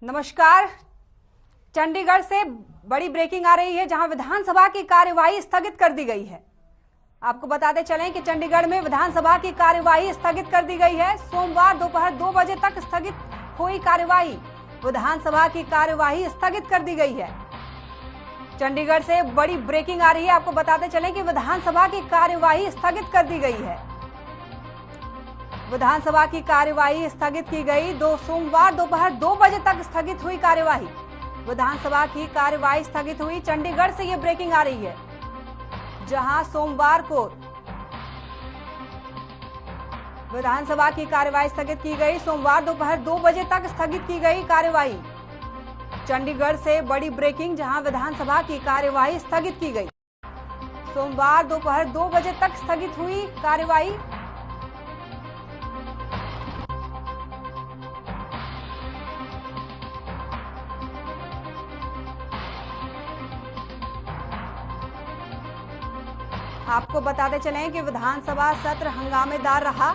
नमस्कार। चंडीगढ़ से बड़ी ब्रेकिंग आ रही है, जहां विधानसभा की कार्यवाही स्थगित कर दी गई है। आपको बताते चलें कि चंडीगढ़ में विधानसभा की कार्यवाही स्थगित कर दी गई है। सोमवार दोपहर 2 बजे तक स्थगित हुई कार्यवाही। विधानसभा की कार्यवाही स्थगित कर दी गई है। चंडीगढ़ से बड़ी ब्रेकिंग आ रही है। आपको बताते चलें कि विधानसभा की कार्यवाही स्थगित कर दी गई है। विधानसभा की कार्यवाही स्थगित की गई। सोमवार दोपहर 2 बजे तक स्थगित हुई कार्यवाही। विधानसभा की कार्यवाही स्थगित हुई। चंडीगढ़ से ये ब्रेकिंग आ रही है, जहां सोमवार को विधानसभा की कार्यवाही स्थगित की गई। सोमवार दोपहर 2 बजे तक स्थगित की गई कार्यवाही। चंडीगढ़ से बड़ी ब्रेकिंग, जहां विधानसभा की कार्यवाही स्थगित की गई। सोमवार दोपहर 2 बजे तक स्थगित हुई कार्यवाही। आपको बताते चलें कि विधानसभा सत्र हंगामेदार रहा,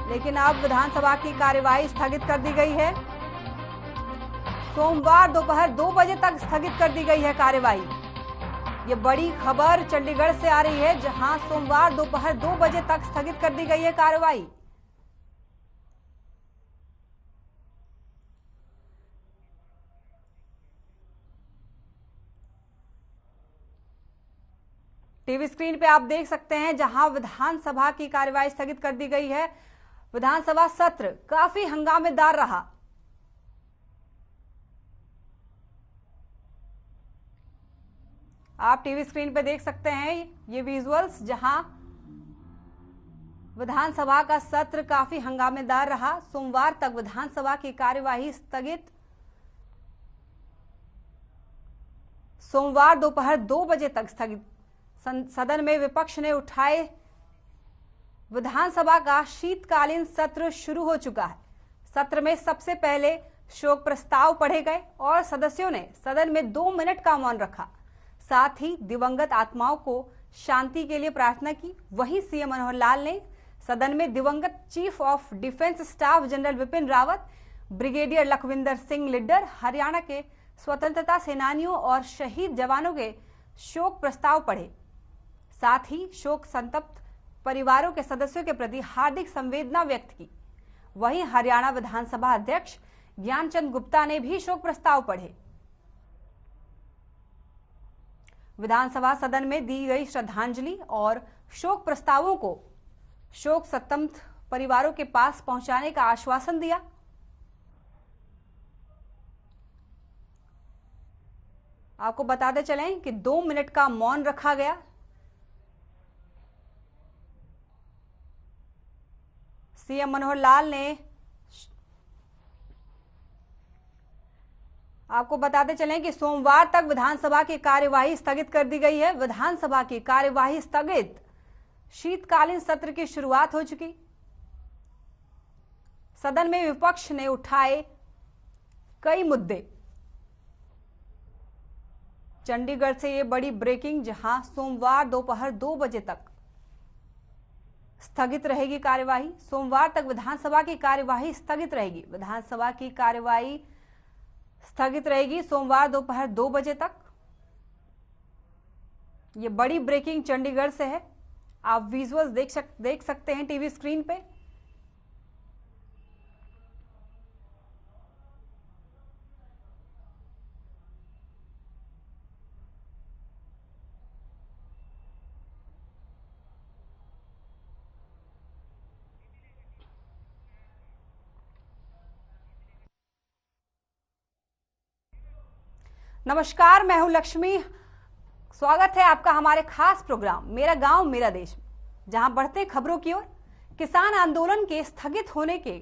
लेकिन अब विधानसभा की कार्यवाही स्थगित कर दी गई है। सोमवार दोपहर 2 बजे तक स्थगित कर दी गई है कार्यवाही। ये बड़ी खबर चंडीगढ़ से आ रही है, जहां सोमवार दोपहर 2 बजे तक स्थगित कर दी गई है कार्यवाही। टीवी स्क्रीन पे आप देख सकते हैं, जहां विधानसभा की कार्यवाही स्थगित कर दी गई है। विधानसभा सत्र काफी हंगामेदार रहा। आप टीवी स्क्रीन पे देख सकते हैं ये विजुअल्स, जहां विधानसभा का सत्र काफी हंगामेदार रहा। सोमवार तक विधानसभा की कार्यवाही स्थगित। सोमवार दोपहर 2 बजे तक स्थगित। सदन में विपक्ष ने उठाए। विधानसभा का शीतकालीन सत्र शुरू हो चुका है। सत्र में सबसे पहले शोक प्रस्ताव पढ़े गए और सदस्यों ने सदन में 2 मिनट का मौन रखा। साथ ही दिवंगत आत्माओं को शांति के लिए प्रार्थना की। वहीं सीएम मनोहर लाल ने सदन में दिवंगत chief of defence staff general Vipin Rawat, brigadier Lakhwinder Singh Lidder, Haryana के स्वतंत्रता सेनानियों और शहीद जवानों के शोक प्रस्ताव पढ़े। साथ ही शोक संतप्त परिवारों के सदस्यों के प्रति हार्दिक संवेदना व्यक्त की। वहीं हरियाणा विधानसभा अध्यक्ष ज्ञानचंद गुप्ता ने भी शोक प्रस्ताव पढ़े। विधानसभा सदन में दी गई श्रद्धांजलि और शोक प्रस्तावों को शोक संतप्त परिवारों के पास पहुंचाने का आश्वासन दिया। आपको बताते चलें कि 2 मिनट का मौन रखा गया। सीएम मनोहर लाल ने, आपको बताते चलें कि सोमवार तक विधानसभा की कार्यवाही स्थगित कर दी गई है। विधानसभा की कार्यवाही स्थगित। शीतकालीन सत्र की शुरुआत हो चुकी। सदन में विपक्ष ने उठाए कई मुद्दे। चंडीगढ़ से ये बड़ी ब्रेकिंग, जहां सोमवार दोपहर 2 बजे तक स्थगित रहेगी कार्यवाही। सोमवार तक विधानसभा की कार्यवाही स्थगित रहेगी। विधानसभा की कार्यवाही स्थगित रहेगी सोमवार दोपहर 2 बजे तक। ये बड़ी ब्रेकिंग चंडीगढ़ से है। आप विजुअल्स देख सकते हैं टीवी स्क्रीन पे। नमस्कार, मैं हूं लक्ष्मी। स्वागत है आपका हमारे खास प्रोग्राम मेरा गांव मेरा देश, जहां बढ़ते खबरों की ओर। किसान आंदोलन के स्थगित होने के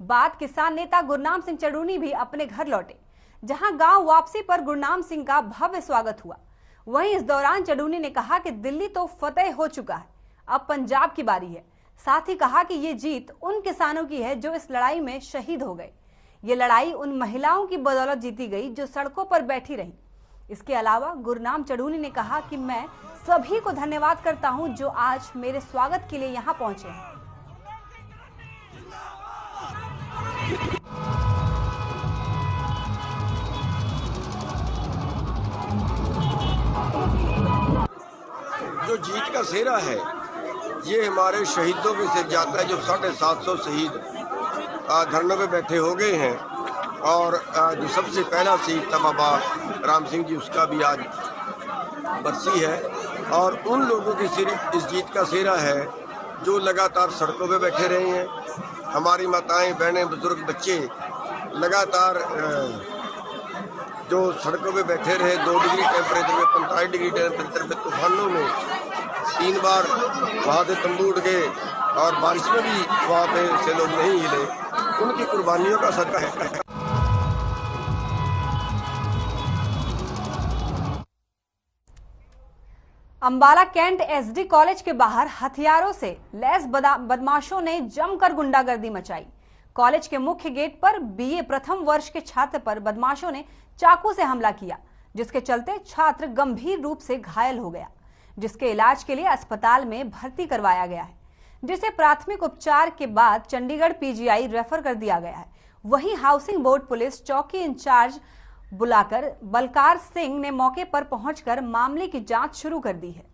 बाद किसान नेता गुरनाम सिंह चड़ूनी भी अपने घर लौटे, जहां गांव वापसी पर गुरनाम सिंह का भव्य स्वागत हुआ। वहीं इस दौरान चड़ूनी ने कहा कि दिल्ली तो फतेह हो चुका है, अब पंजाब की बारी है। साथ ही कहा कि ये जीत उन किसानों की है जो इस लड़ाई में शहीद हो गए। ये लड़ाई उन महिलाओं की बदौलत जीती गई जो सड़कों पर बैठी रही। इसके अलावा गुरनाम चड़ूनी ने कहा कि मैं सभी को धन्यवाद करता हूं जो आज मेरे स्वागत के लिए यहां पहुंचे हैं। जो जीत का सेहरा है ये हमारे शहीदों के सिर जाता है, जो 750 शहीद धरनों पे बैठे हो गए हैं। और जो सबसे पहला शहीद था बाबा राम सिंह जी, उसका भी आज बरसी है। और उन लोगों के सिर इस जीत का सेहरा है जो लगातार सड़कों पे बैठे रहे हैं। हमारी माताएं, बहनें, बुजुर्ग, बच्चे लगातार जो सड़कों पे बैठे रहे। 2 डिग्री टेम्परेचर में, 45 डिग्री टेम्परेचर में, तूफानों में 3 बार वहाँ से तंबू उड़ गए और बारिश में भी वहाँ पे से लोग नहीं हिले। उनकी कुर्बानियों का सदका है। अंबाला कैंट एसडी कॉलेज के बाहर हथियारों से लैस बदमाशों ने जमकर गुंडागर्दी मचाई। कॉलेज के मुख्य गेट पर बीए प्रथम वर्ष के छात्र पर बदमाशों ने चाकू से हमला किया, जिसके चलते छात्र गंभीर रूप से घायल हो गया, जिसके इलाज के लिए अस्पताल में भर्ती करवाया गया है, जिसे प्राथमिक उपचार के बाद चंडीगढ़ पीजीआई रेफर कर दिया गया है। वहीं हाउसिंग बोर्ड पुलिस चौकी इंचार्ज बुलाकर बलकार सिंह ने मौके पर पहुंचकर मामले की जांच शुरू कर दी है।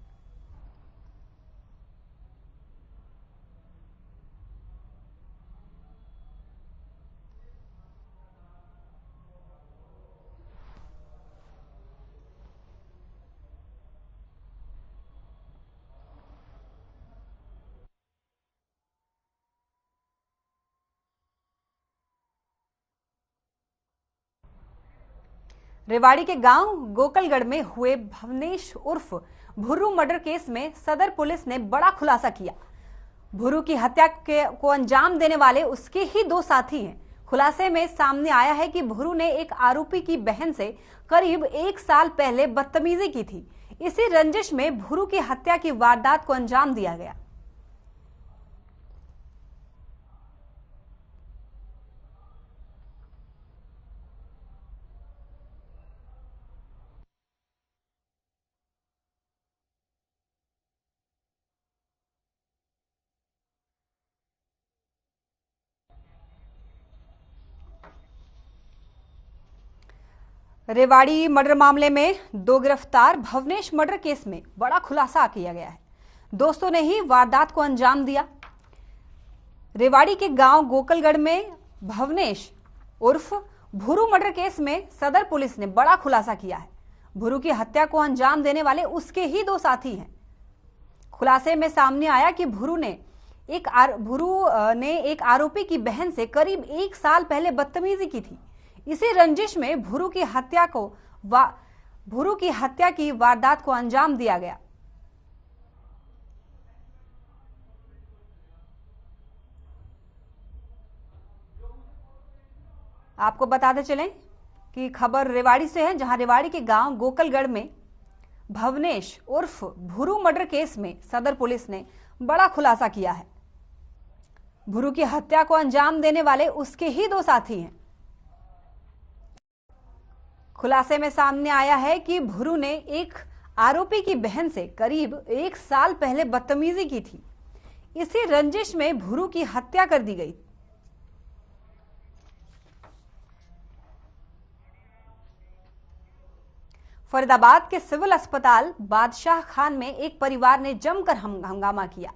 रेवाड़ी के गांव गोकलगढ़ में हुए भवनेश उर्फ भुर्रू मर्डर केस में सदर पुलिस ने बड़ा खुलासा किया। भुर्रू की हत्या को अंजाम देने वाले उसके ही 2 साथी हैं। खुलासे में सामने आया है कि भुर्रू ने एक आरोपी की बहन से करीब 1 साल पहले बदतमीजी की थी। इसी रंजिश में भुर्रू की हत्या की वारदात को अंजाम दिया गया। रेवाड़ी मर्डर मामले में 2 गिरफ्तार। भवनेश मर्डर केस में बड़ा खुलासा किया गया है। दोस्तों ने ही वारदात को अंजाम दिया। रेवाड़ी के गांव गोकलगढ़ में भवनेश उर्फ भुर्रू मर्डर केस में सदर पुलिस ने बड़ा खुलासा किया है। भुर्रू की हत्या को अंजाम देने वाले उसके ही 2 साथी हैं। खुलासे में सामने आया कि भुर्रू ने एक आरोपी की बहन से करीब 1 साल पहले बदतमीजी की थी। इसी रंजिश में भुर्रू की हत्या की वारदात को अंजाम दिया गया। आपको बताते चलें कि खबर रेवाड़ी से है, जहां रेवाड़ी के गांव गोकलगढ़ में भवनेश उर्फ भुर्रू मर्डर केस में सदर पुलिस ने बड़ा खुलासा किया है। भुर्रू की हत्या को अंजाम देने वाले उसके ही 2 साथी हैं। खुलासे में सामने आया है कि भुर्रू ने एक आरोपी की बहन से करीब 1 साल पहले बदतमीजी की थी। इसी रंजिश में भुर्रू की हत्या कर दी गई। फरीदाबाद के सिविल अस्पताल बादशाह खान में एक परिवार ने जमकर हंगामा किया।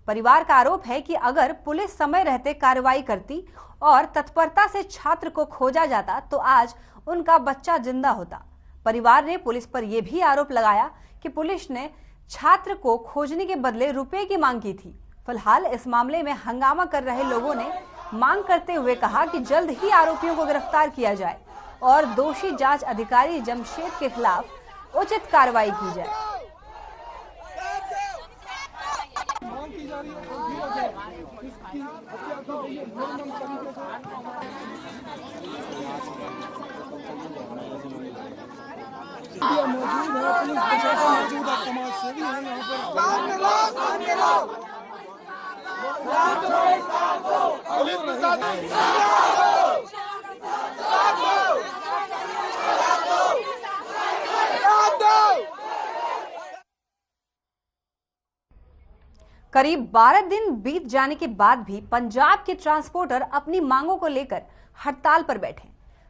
परिवार का आरोप है कि अगर पुलिस समय रहते कार्रवाई करती और तत्परता से छात्र को खोजा जाता तो आज उनका बच्चा जिंदा होता। परिवार ने पुलिस पर यह भी आरोप लगाया कि पुलिस ने छात्र को खोजने के बदले रुपए की मांग की थी। फिलहाल इस मामले में हंगामा कर रहे लोगों ने मांग करते हुए कहा कि जल्द ही आरोपियों को गिरफ्तार किया जाए और दोषी जांच अधिकारी जमशेद के खिलाफ उचित कार्रवाई की जाए। मौजूद है, पुलिस प्रशासन मौजूद है, समाज सेवी है करीब 12 दिन बीत जाने के बाद भी पंजाब के ट्रांसपोर्टर अपनी मांगों को लेकर हड़ताल पर बैठे।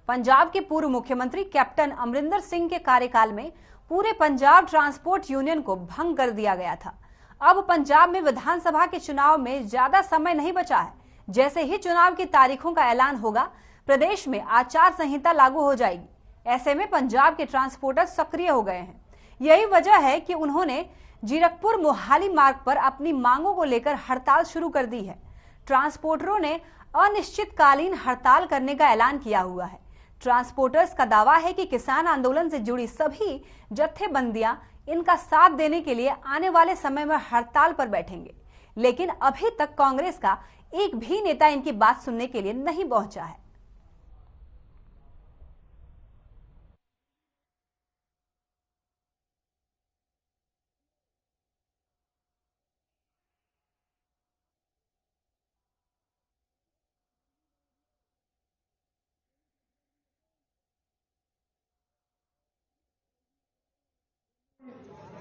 पंजाब के पूर्व मुख्यमंत्री कैप्टन अमरिंदर सिंह के कार्यकाल में पूरे पंजाब ट्रांसपोर्ट यूनियन को भंग कर दिया गया था। अब पंजाब में विधानसभा के चुनाव में ज्यादा समय नहीं बचा है। जैसे ही चुनाव की तारीखों का ऐलान होगा, प्रदेश में आचार संहिता लागू हो जाएगी। ऐसे में पंजाब के ट्रांसपोर्टर सक्रिय हो गए हैं। यही वजह है कि उन्होंने जीरकपुर मोहाली मार्ग पर अपनी मांगों को लेकर हड़ताल शुरू कर दी है। ट्रांसपोर्टरों ने अनिश्चितकालीन हड़ताल करने का ऐलान किया हुआ है। ट्रांसपोर्टर्स का दावा है कि किसान आंदोलन से जुड़ी सभी जत्थेबंदियां इनका साथ देने के लिए आने वाले समय में हड़ताल पर बैठेंगे। लेकिन अभी तक कांग्रेस का एक भी नेता इनकी बात सुनने के लिए नहीं पहुंचा है।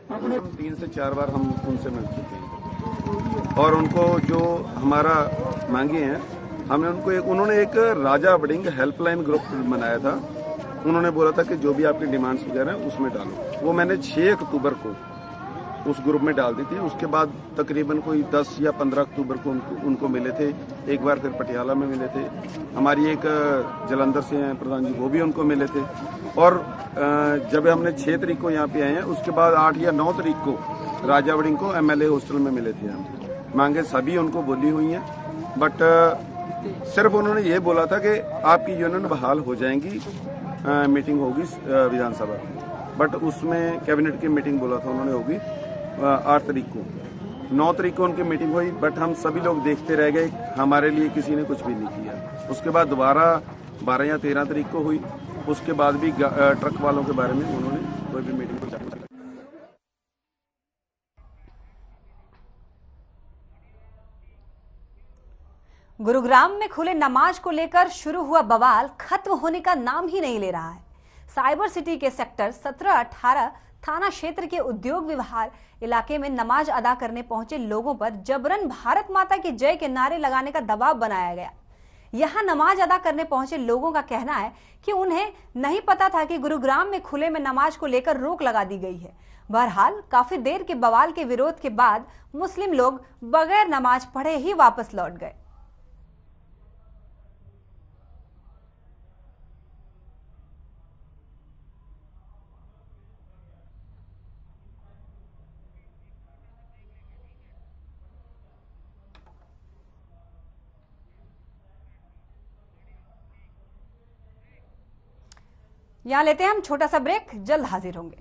अपने 3 से 4 बार हम उनसे मिल चुके हैं और उनको जो हमारा मांगे हैं, हमने उन्होंने एक राजा बडिंग हेल्पलाइन ग्रुप बनाया था। उन्होंने बोला था कि जो भी आपकी डिमांड्स वगैरह हैं उसमें डालो। वो मैंने 6 अक्टूबर को उस ग्रुप में डाल दी थी। उसके बाद तकरीबन कोई 10 या 15 अक्टूबर को उनको मिले थे। एक बार फिर पटियाला में मिले थे। हमारी एक जलंधर से हैं प्रधान जी, वो भी उनको मिले थे। और जब हमने 6 तारीख को यहाँ पे आए हैं, उसके बाद 8 या 9 तारीख को राजा बडिंग को MLA हॉस्टल में मिले थे हम। मांगे सभी उनको बोली हुई हैं, बट सिर्फ उन्होंने ये बोला था कि आपकी यूनियन बहाल हो जाएंगी, मीटिंग होगी विधानसभा। बट उसमें कैबिनेट की मीटिंग बोला था उन्होंने होगी 8 तारीख को। 9 तारीख को उनकी मीटिंग हुई, बट हम सभी लोग देखते रह गए। हमारे लिए किसी ने कुछ भी नहीं किया। उसके बाद दोबारा 12 या 13 तारीख को हुई। उसके बाद भी ट्रक वालों के बारे में उन्होंने कोई भी मीटिंग को चालू किया। गुरुग्राम में खुले नमाज को लेकर शुरू हुआ बवाल खत्म होने का नाम ही नहीं ले रहा है। साइबर सिटी के सेक्टर 17-18 थाना क्षेत्र के उद्योग विहार इलाके में नमाज अदा करने पहुंचे लोगों पर जबरन भारत माता की जय के नारे लगाने का दबाव बनाया गया। यहां नमाज अदा करने पहुंचे लोगों का कहना है कि उन्हें नहीं पता था कि गुरुग्राम में खुले में नमाज को लेकर रोक लगा दी गई है। बहरहाल काफी देर के बवाल के विरोध के बाद मुस्लिम लोग बगैर नमाज पढ़े ही वापस लौट गए। यहां लेते हैं हम छोटा सा ब्रेक, जल्द हाजिर होंगे।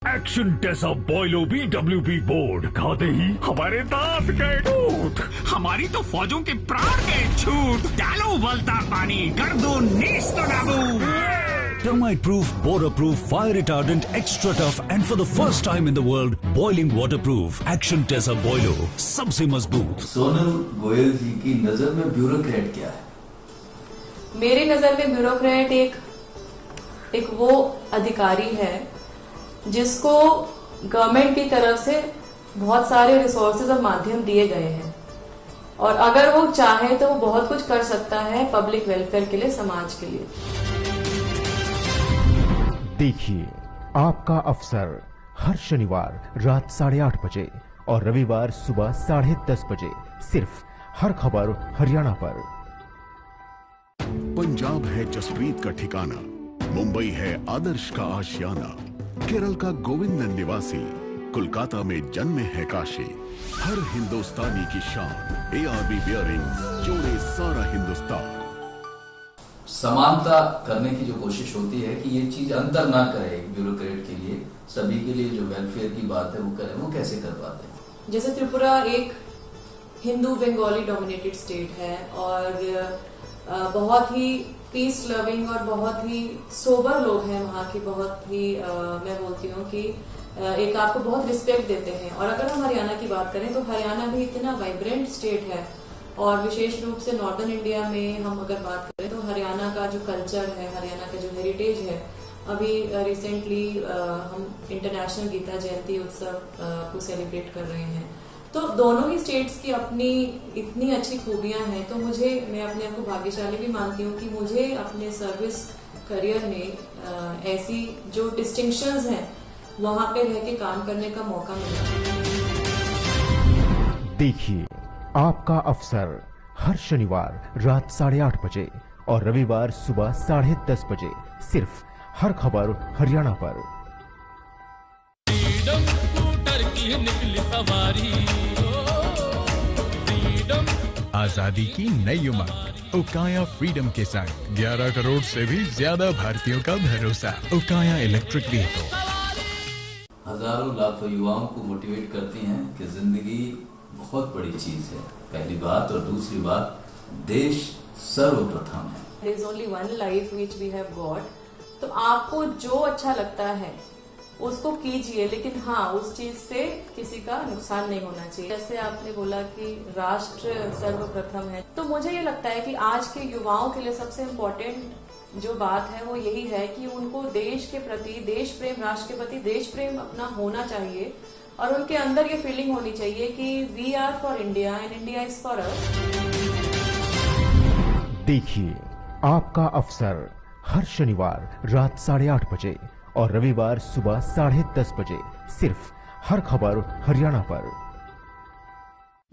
एक्शन टेसा बॉयलो BWP बोर्ड खाते ही हमारे दांत गए टूट। हमारी तो फौजों के प्राण गए छूट। डालो उबलता पानी, कर दो नीस्त नाबूद। Termite proof, border proof, fire retardant, extra tough and for the first time in the world, boiling waterproof. Action Tesa Boilo, सबसे मजबूत। सोनल गोयल जी की नजर में ब्यूरोक्रेट क्या है? मेरी नजर में ब्यूरोक्रेट एक वो अधिकारी है जिसको गवर्नमेंट की तरफ से बहुत सारे रिसोर्सेज और माध्यम दिए गए हैं, और अगर वो चाहे तो वो बहुत कुछ कर सकता है पब्लिक वेलफेयर के लिए, समाज के लिए। देखिए आपका अफसर हर शनिवार रात 8:30 बजे और रविवार सुबह 10:30 बजे, सिर्फ हर खबर हरियाणा पर। पंजाब है जसप्रीत का ठिकाना, मुंबई है आदर्श का आशियाना, केरल का गोविंदन निवासी, कोलकाता में जन्मे है काशी। हर हिंदुस्तानी की शान ARB बियरिंग्स जोड़े सारा हिंदुस्तान। समानता करने की जो कोशिश होती है कि ये चीज अंतर ना करे एक ब्यूरोक्रेट के लिए, सभी के लिए जो वेलफेयर की बात है वो करें, वो कैसे कर पाते हैं? जैसे त्रिपुरा एक हिंदू बंगाली डोमिनेटेड स्टेट है और बहुत ही पीस लविंग और बहुत ही सोबर लोग हैं वहाँ की। बहुत ही मैं बोलती हूँ कि एक आपको बहुत रिस्पेक्ट देते हैं। और अगर हम हरियाणा की बात करें तो हरियाणा भी इतना वाइब्रेंट स्टेट है, और विशेष रूप से नॉर्दर्न इंडिया में हम अगर बात करें तो हरियाणा का जो कल्चर है, हरियाणा का जो हेरिटेज है, अभी रिसेंटली हम इंटरनेशनल गीता जयंती उत्सव को सेलिब्रेट कर रहे हैं। तो दोनों ही स्टेट्स की अपनी इतनी अच्छी खूबियां हैं, तो मैं अपने आप को भाग्यशाली भी मानती हूँ कि मुझे अपने सर्विस करियर में ऐसी जो डिस्टिंक्शंस हैं वहां पे रह के काम करने का मौका मिला। देखिए आपका अफसर हर शनिवार रात 8:30 बजे और रविवार सुबह 10:30 बजे सिर्फ हर खबर हरियाणा पर। निकली सवारी, आजादी की नई उमंग उकाया फ्रीडम के संग 11 करोड़ से भी ज्यादा भारतीयों का भरोसा। उकाया इलेक्ट्रिक व्हीकल हजारों लाखों युवाओं को मोटिवेट करती हैं कि जिंदगी बहुत बड़ी चीज है, पहली बात, और दूसरी बात देश सर्वप्रथम है। There is only one life which we have got, तो आपको जो अच्छा लगता है उसको कीजिए, लेकिन हाँ उस चीज से किसी का नुकसान नहीं होना चाहिए। जैसे आपने बोला कि राष्ट्र सर्वप्रथम है, तो मुझे ये लगता है कि आज के युवाओं के लिए सबसे इम्पोर्टेंट जो बात है वो यही है कि उनको देश के प्रति देश प्रेम, राष्ट्र के प्रति देश प्रेम अपना होना चाहिए और उनके अंदर ये फीलिंग होनी चाहिए कि we are for India and India is for us. देखिए आपका अफसर हर शनिवार रात 8:30 बजे और रविवार सुबह 10:30 बजे सिर्फ हर खबर हरियाणा पर।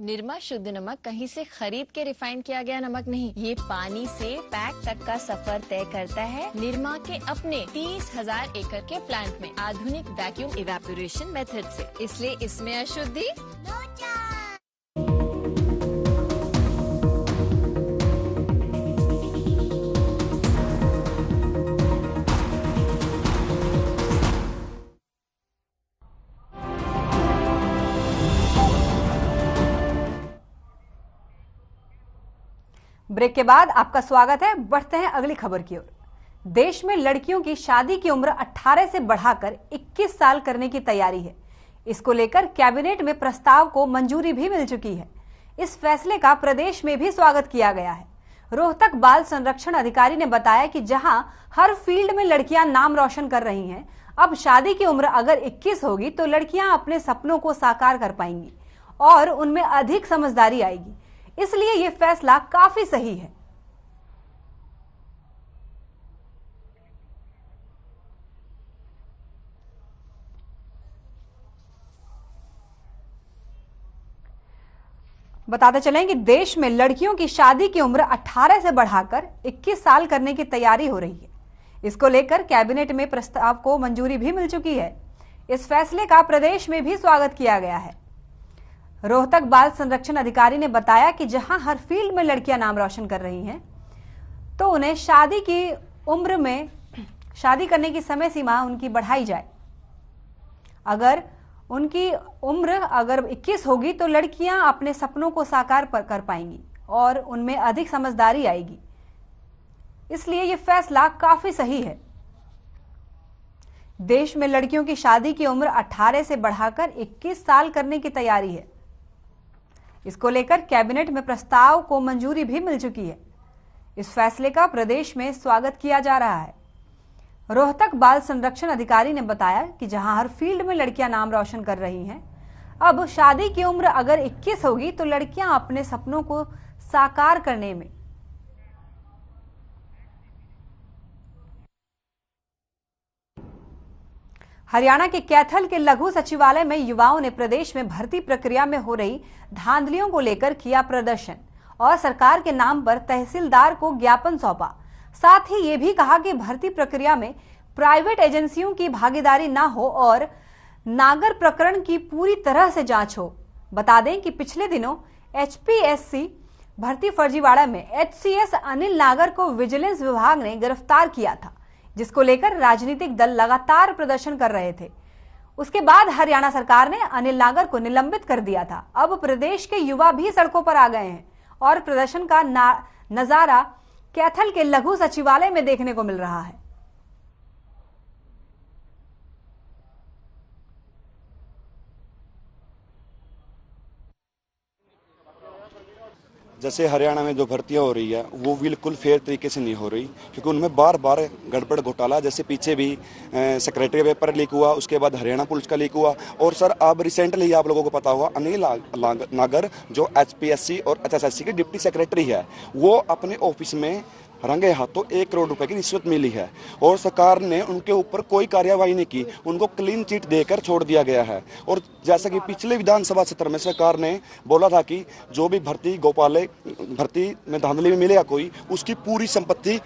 निरमा शुद्ध नमक कहीं से खरीद के रिफाइन किया गया नमक नहीं, ये पानी से पैक तक का सफर तय करता है निरमा के अपने 30,000 एकड़ के प्लांट में आधुनिक वैक्यूम इवेपोरेशन मेथड से, इसलिए इसमें अशुद्धि ब्रेक के बाद आपका स्वागत है। बढ़ते हैं अगली खबर की ओर। देश में लड़कियों की शादी की उम्र 18 से बढ़ाकर 21 साल करने की तैयारी है। इसको लेकर कैबिनेट में प्रस्ताव को मंजूरी भी मिल चुकी है। इस फैसले का प्रदेश में भी स्वागत किया गया है। रोहतक बाल संरक्षण अधिकारी ने बताया कि जहां हर फील्ड में लड़कियां नाम रोशन कर रही हैं, अब शादी की उम्र अगर 21 होगी तो लड़कियां अपने सपनों को साकार कर पाएंगी और उनमें अधिक समझदारी आएगी। इसलिए ये फैसला काफी सही है। बताते चलें कि देश में लड़कियों की शादी की उम्र 18 से बढ़ाकर 21 साल करने की तैयारी हो रही है। इसको लेकर कैबिनेट में प्रस्ताव को मंजूरी भी मिल चुकी है। इस फैसले का प्रदेश में भी स्वागत किया गया है। रोहतक बाल संरक्षण अधिकारी ने बताया कि जहां हर फील्ड में लड़कियां नाम रोशन कर रही हैं, तो उन्हें शादी की उम्र में शादी करने की समय सीमा उनकी बढ़ाई जाए। अगर उनकी उम्र 21 होगी तो लड़कियां अपने सपनों को साकार कर पाएंगी और उनमें अधिक समझदारी आएगी। इसलिए यह फैसला काफी सही है। देश में लड़कियों की शादी की उम्र 18 से बढ़ाकर 21 साल करने की तैयारी है। इसको लेकर कैबिनेट में प्रस्ताव को मंजूरी भी मिल चुकी है। इस फैसले का प्रदेश में स्वागत किया जा रहा है। रोहतक बाल संरक्षण अधिकारी ने बताया कि जहां हर फील्ड में लड़कियां नाम रोशन कर रही हैं, अब शादी की उम्र अगर 21 होगी तो लड़कियां अपने सपनों को साकार करने में हरियाणा के कैथल के लघु सचिवालय में युवाओं ने प्रदेश में भर्ती प्रक्रिया में हो रही धांधलियों को लेकर किया प्रदर्शन और सरकार के नाम पर तहसीलदार को ज्ञापन सौंपा। साथ ही ये भी कहा कि भर्ती प्रक्रिया में प्राइवेट एजेंसियों की भागीदारी न हो और नागर प्रकरण की पूरी तरह से जांच हो। बता दें कि पिछले दिनों HPSC भर्ती फर्जीवाड़ा में HCS अनिल नागर को विजिलेंस विभाग ने गिरफ्तार किया था, जिसको लेकर राजनीतिक दल लगातार प्रदर्शन कर रहे थे। उसके बाद हरियाणा सरकार ने अनिल नागर को निलंबित कर दिया था। अब प्रदेश के युवा भी सड़कों पर आ गए हैं और प्रदर्शन का नजारा कैथल के लघु सचिवालय में देखने को मिल रहा है। जैसे हरियाणा में जो भर्तियां हो रही है वो बिल्कुल फेयर तरीके से नहीं हो रही, क्योंकि उनमें बार बार गड़बड़ घोटाला, जैसे पीछे भी सेक्रेटरी पेपर लीक हुआ, उसके बाद हरियाणा पुलिस का लीक हुआ, और सर अब रिसेंटली आप लोगों को पता होगा अनिल नागर जो HPSC और HSSC के डिप्टी सेक्रेटरी है, वो अपने ऑफिस में रंगे हाथों 1 करोड़ रुपए की रिश्वत मिली है और सरकार ने उनके ऊपर कोई कार्यवाही नहीं की, उनको क्लीन चिट देकर छोड़ दिया गया है। और जैसा कि पिछले विधानसभा सत्र में सरकार ने बोला था कि जो भी भर्ती में धांधली में मिलेगा कोई, उसकी पूरी संपत्ति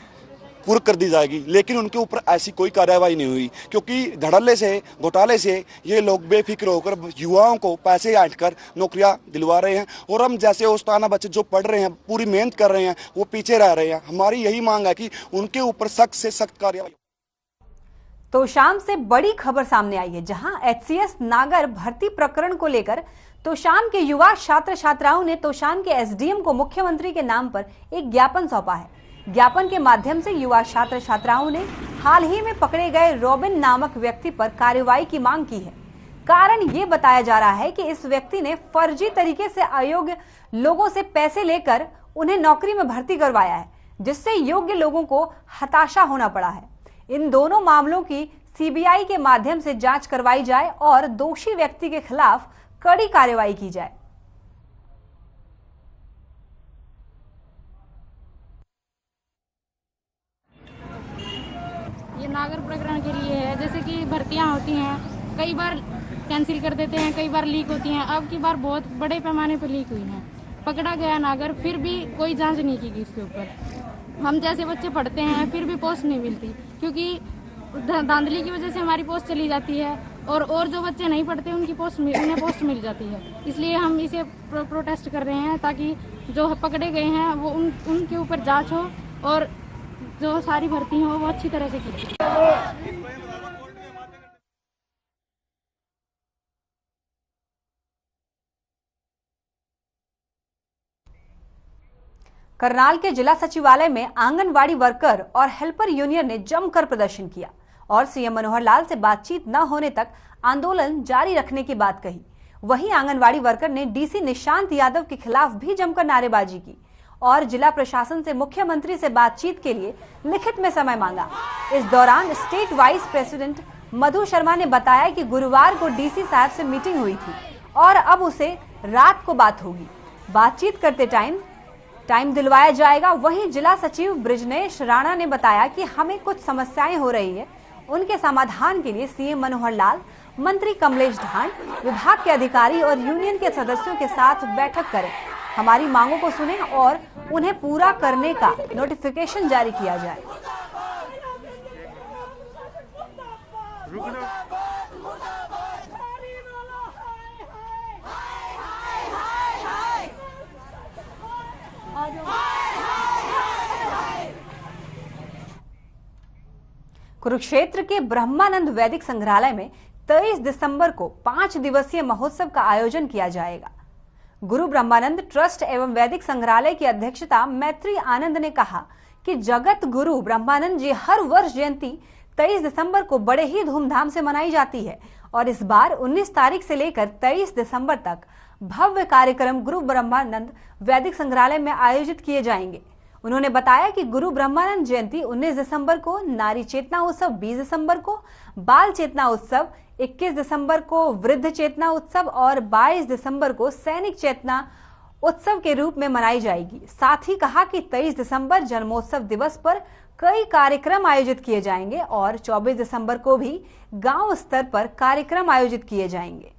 पूरी कर दी जाएगी, लेकिन उनके ऊपर ऐसी कोई कार्यवाही नहीं हुई, क्योंकि धड़ल्ले से घोटाले से ये लोग बेफिक्र होकर युवाओं को पैसे ऐंठकर नौकरियां दिलवा रहे हैं, और हम जैसे उस्ताना बच्चे जो पढ़ रहे हैं, पूरी मेहनत कर रहे हैं, वो पीछे रह रहे हैं। हमारी यही मांग है कि उनके ऊपर सख्त से सख्त कार्यवाही। तो शाम से बड़ी खबर सामने आई है, जहां HCS नागर भर्ती प्रकरण को लेकर तोशाम के युवा छात्र छात्राओं ने तोशाम के SDM को मुख्यमंत्री के नाम पर एक ज्ञापन सौंपा है। ज्ञापन के माध्यम से युवा छात्र छात्राओं ने हाल ही में पकड़े गए रॉबिन नामक व्यक्ति पर कार्रवाई की मांग की है। कारण ये बताया जा रहा है कि इस व्यक्ति ने फर्जी तरीके से अयोग्य लोगों से पैसे लेकर उन्हें नौकरी में भर्ती करवाया है, जिससे योग्य लोगों को हताशा होना पड़ा है। इन दोनों मामलों की CBI के माध्यम से जांच करवाई जाए और दोषी व्यक्ति के खिलाफ कड़ी कार्रवाई की जाए। ये नागर प्रकरण के लिए है, जैसे कि भर्तियां होती हैं, कई बार कैंसिल कर देते हैं, कई बार लीक होती हैं। अब की बार बहुत बड़े पैमाने पर लीक हुई हैं। पकड़ा गया नागर, फिर भी कोई जांच नहीं की गई इसके ऊपर। हम जैसे बच्चे पढ़ते हैं फिर भी पोस्ट नहीं मिलती, क्योंकि धांधली की वजह से हमारी पोस्ट चली जाती है, और जो बच्चे नहीं पढ़ते उन्हें पोस्ट मिल जाती है। इसलिए हम इसे प्रोटेस्ट कर रहे हैं, ताकि जो पकड़े गए हैं वो उनके ऊपर जांच हो और जो सारी भर्ती हो वो अच्छी तरह से की। करनाल के जिला सचिवालय में आंगनवाड़ी वर्कर और हेल्पर यूनियन ने जमकर प्रदर्शन किया और CM मनोहर लाल से बातचीत न होने तक आंदोलन जारी रखने की बात कही। वहीं आंगनवाड़ी वर्कर ने DC निशांत यादव के खिलाफ भी जमकर नारेबाजी की और जिला प्रशासन से मुख्यमंत्री से बातचीत के लिए लिखित में समय मांगा। इस दौरान state wise president Madhu Sharma ने बताया कि गुरुवार को DC साहब से मीटिंग हुई थी और अब उसे रात को बात होगी। बातचीत करते टाइम दिलवाया जाएगा। वहीं जिला सचिव ब्रिजनेश राणा ने बताया कि हमें कुछ समस्याएं हो रही है, उनके समाधान के लिए CM मनोहर लाल, मंत्री कमलेश ढांड, विभाग के अधिकारी और यूनियन के सदस्यों के साथ बैठक करें, हमारी मांगों को सुने और उन्हें पूरा करने का नोटिफिकेशन जारी किया जाए। कुरुक्षेत्र के ब्रह्मानंद वैदिक संग्रहालय में 23 दिसंबर को 5 दिवसीय महोत्सव का आयोजन किया जाएगा। गुरु ब्रह्मानंद ट्रस्ट एवं वैदिक संग्रहालय की अध्यक्षता मैत्री आनंद ने कहा कि जगत गुरु ब्रह्मानंद जी हर वर्ष जयंती 23 दिसंबर को बड़े ही धूमधाम से मनाई जाती है और इस बार 19 तारीख से लेकर 23 दिसंबर तक भव्य कार्यक्रम गुरु ब्रह्मानंद वैदिक संग्रहालय में आयोजित किए जाएंगे। उन्होंने बताया कि गुरु ब्रह्मानंद जयंती 19 दिसंबर को, नारी चेतना उत्सव 20 दिसंबर को, बाल चेतना उत्सव 21 दिसंबर को, वृद्ध चेतना उत्सव और 22 दिसंबर को सैनिक चेतना उत्सव के रूप में मनाई जाएगी। साथ ही कहा कि 23 दिसंबर जन्मोत्सव दिवस पर कई कार्यक्रम आयोजित किए जाएंगे और 24 दिसंबर को भी गांव स्तर पर कार्यक्रम आयोजित किए जाएंगे।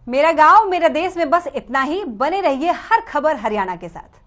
मेरा गांव मेरा देश में बस इतना ही। बने रहिए हर खबर हरियाणा के साथ।